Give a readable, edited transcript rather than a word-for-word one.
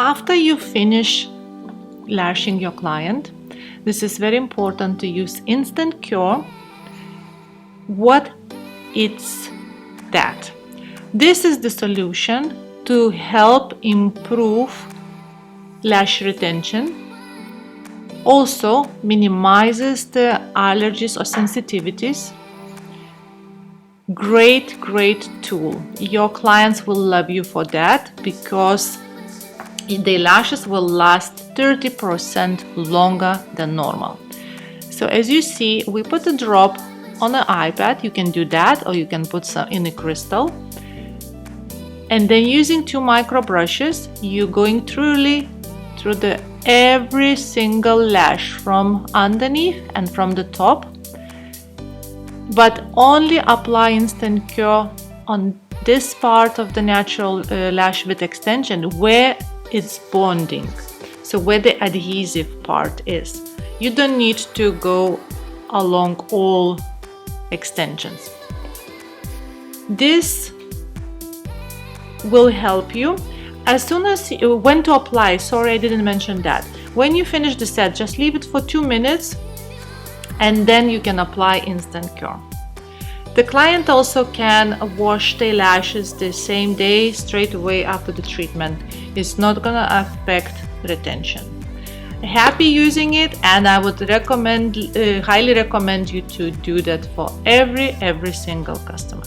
after you finish lashing your client, this is very important to use instant cure. What is that? This is the solution to help improve lash retention. Also minimizes the allergies or sensitivities. Great tool. Your clients will love you for that because the lashes will last 30% longer than normal. So as you see, we put a drop on an iPad. You can do that, or you can put some in a crystal. And then using 2 micro brushes, you're going through every single lash from underneath and from the top, but only apply instant cure on this part of the natural lash with extension where it's bonding, so where the adhesive part is. You don't need to go along all extensions. This will help you. As soon as when to apply, sorry I didn't mention that. When you finish the set, just leave it for 2 minutes and then you can apply instant cure. The client also can wash their lashes the same day, straight away after the treatment. It's not gonna affect retention. Happy using it, and I would highly recommend you to do that for every single customer.